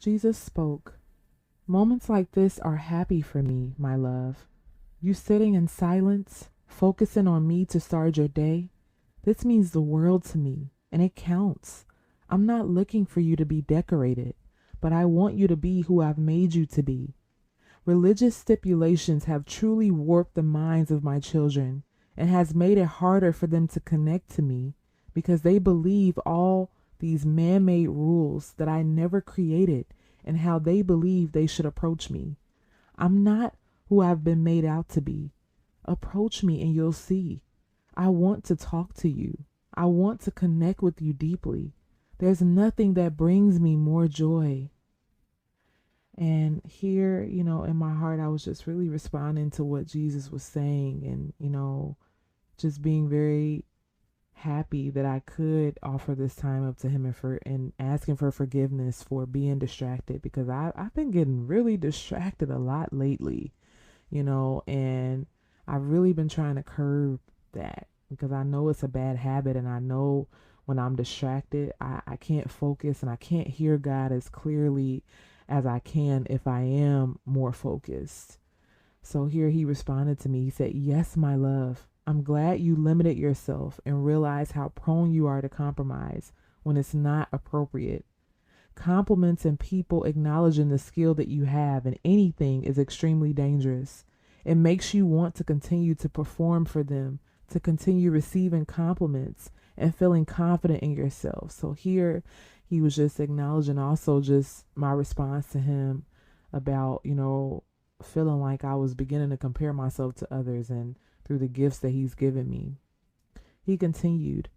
Jesus spoke. Moments like this are happy for me, my love. You sitting in silence, focusing on me to start your day. This means the world to me, and it counts. I'm not looking for you to be decorated, but I want you to be who I've made you to be. Religious stipulations have truly warped the minds of my children and has made it harder for them to connect to me because they believe all these man-made rules that I never created and how they believe they should approach me. I'm not who I've been made out to be. Approach me and you'll see. I want to talk to you. I want to connect with you deeply. There's nothing that brings me more joy. And here, in my heart, I was just really responding to what Jesus was saying and, just being very happy that I could offer this time up to him and asking for forgiveness for being distracted because I've been getting really distracted a lot lately, and I've really been trying to curb that because I know it's a bad habit and I know when I'm distracted, I can't focus and I can't hear God as clearly as I can if I am more focused. So here he responded to me. He said, "Yes, my love. I'm glad you limited yourself and realized how prone you are to compromise when it's not appropriate. Compliments and people acknowledging the skill that you have in anything is extremely dangerous. It makes you want to continue to perform for them, to continue receiving compliments and feeling confident in yourself." So here he was just acknowledging also just my response to him about, feeling like I was beginning to compare myself to others and through the gifts that he's given me. He continued,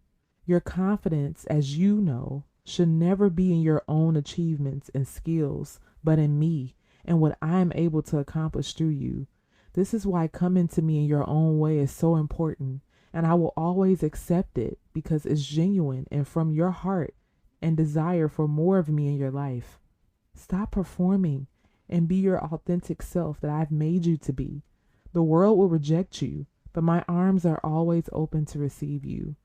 "Your confidence, as you know, should never be in your own achievements and skills, but in me and what I am able to accomplish through you. This is why coming to me in your own way is so important, and I will always accept it because it's genuine and from your heart and desire for more of me in your life. Stop performing and be your authentic self that I've made you to be. The world will reject you, but my arms are always open to receive you."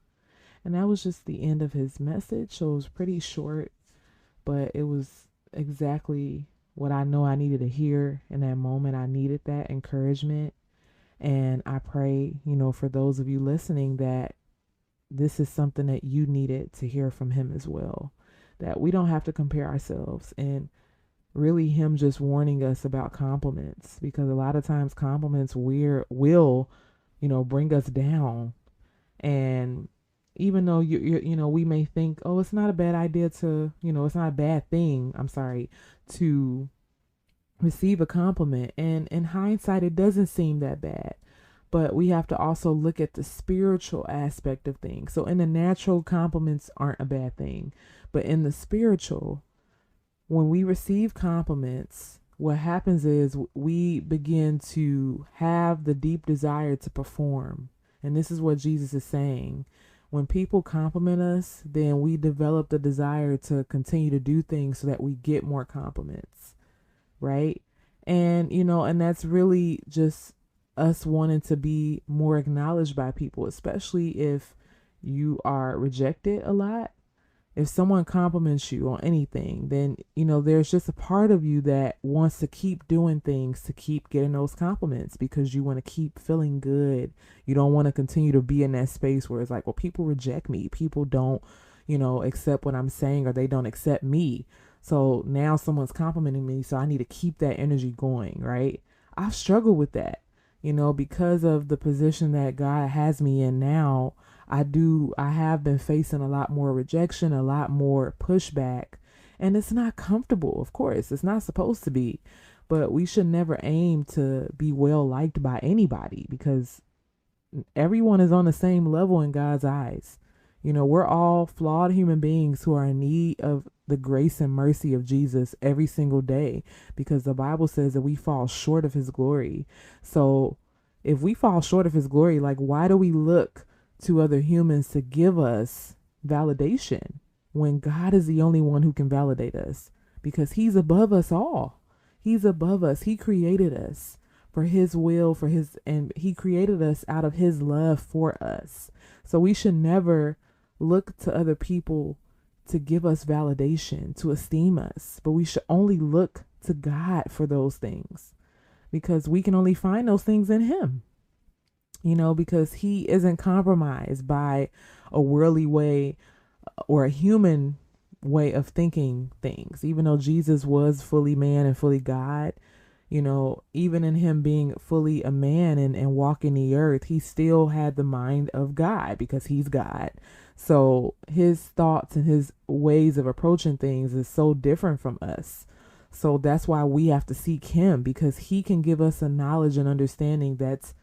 And that was just the end of his message. So it was pretty short, but it was exactly what I know I needed to hear in that moment. I needed that encouragement. And I pray, for those of you listening, that this is something that you needed to hear from him as well. That we don't have to compare ourselves, and really him just warning us about compliments because a lot of times compliments will bring us down. And even though we may think, oh, it's not a bad idea to, it's not a bad thing, I'm sorry, to receive a compliment, and in hindsight it doesn't seem that bad, but we have to also look at the spiritual aspect of things. So in the natural, compliments aren't a bad thing, but in the spiritual, when we receive compliments, what happens is we begin to have the deep desire to perform. And this is what Jesus is saying. When people compliment us, then we develop the desire to continue to do things so that we get more compliments, right? And, and that's really just us wanting to be more acknowledged by people, especially if you are rejected a lot. If someone compliments you on anything, then, there's just a part of you that wants to keep doing things to keep getting those compliments because you want to keep feeling good. You don't want to continue to be in that space where it's like, well, people reject me. People don't, accept what I'm saying, or they don't accept me. So now someone's complimenting me, so I need to keep that energy going, right? I've struggled with that, because of the position that God has me in now. I have been facing a lot more rejection, a lot more pushback, and it's not comfortable. Of course, it's not supposed to be, but we should never aim to be well liked by anybody because everyone is on the same level in God's eyes. We're all flawed human beings who are in need of the grace and mercy of Jesus every single day because the Bible says that we fall short of his glory. So if we fall short of his glory, like, why do we look to other humans to give us validation when God is the only one who can validate us? Because he's above us all. He's above us. He created us for his will, and he created us out of his love for us. So we should never look to other people to give us validation, to esteem us, but we should only look to God for those things because we can only find those things in Him, because He isn't compromised by a worldly way or a human way of thinking things. Even though Jesus was fully man and fully God, even in Him being fully a man and walking the earth, He still had the mind of God because He's God. So His thoughts and His ways of approaching things is so different from us. So that's why we have to seek Him, because He can give us a knowledge and understanding that's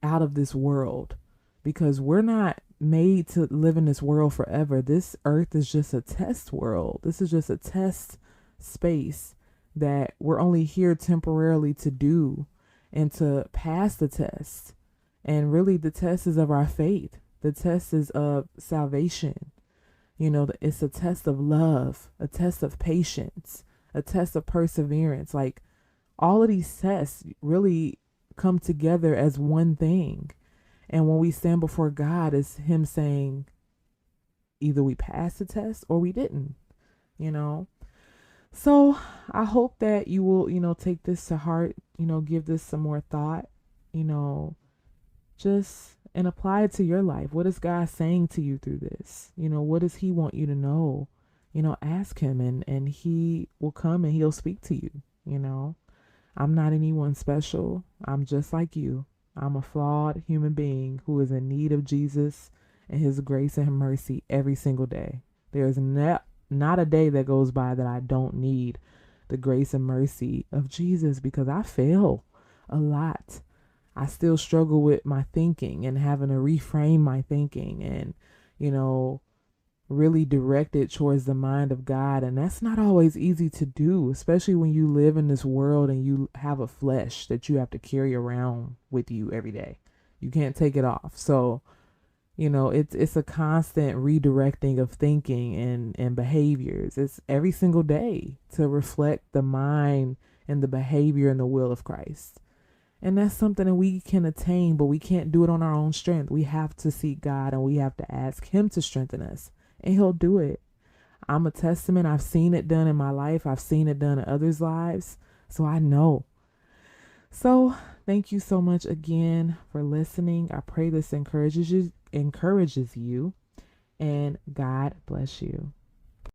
out of this world, because we're not made to live in this world forever. This earth is just a test world. This is just a test space that we're only here temporarily to do and to pass the test. And really, the test is of our faith. The test is of salvation. It's a test of love, a test of patience, a test of perseverance. Like, all of these tests really come together as one thing. And when we stand before God, it's Him saying, either we passed the test or we didn't, So I hope that you will, take this to heart, give this some more thought, just and apply it to your life. What is God saying to you through this? What does He want you to know? Ask Him, and He will come and He'll speak to you. I'm not anyone special. I'm just like you. I'm a flawed human being who is in need of Jesus and His grace and mercy every single day. There's not a day that goes by that I don't need the grace and mercy of Jesus, because I fail a lot. I still struggle with my thinking and having to reframe my thinking and, really direct it towards the mind of God. And that's not always easy to do, especially when you live in this world and you have a flesh that you have to carry around with you every day. You can't take it off. So, it's a constant redirecting of thinking and behaviors. It's every single day to reflect the mind and the behavior and the will of Christ. And that's something that we can attain, but we can't do it on our own strength. We have to seek God and we have to ask Him to strengthen us, and He'll do it. I'm a testament. I've seen it done in my life. I've seen it done in others' lives. So I know. So thank you so much again for listening. I pray this encourages you, and God bless you.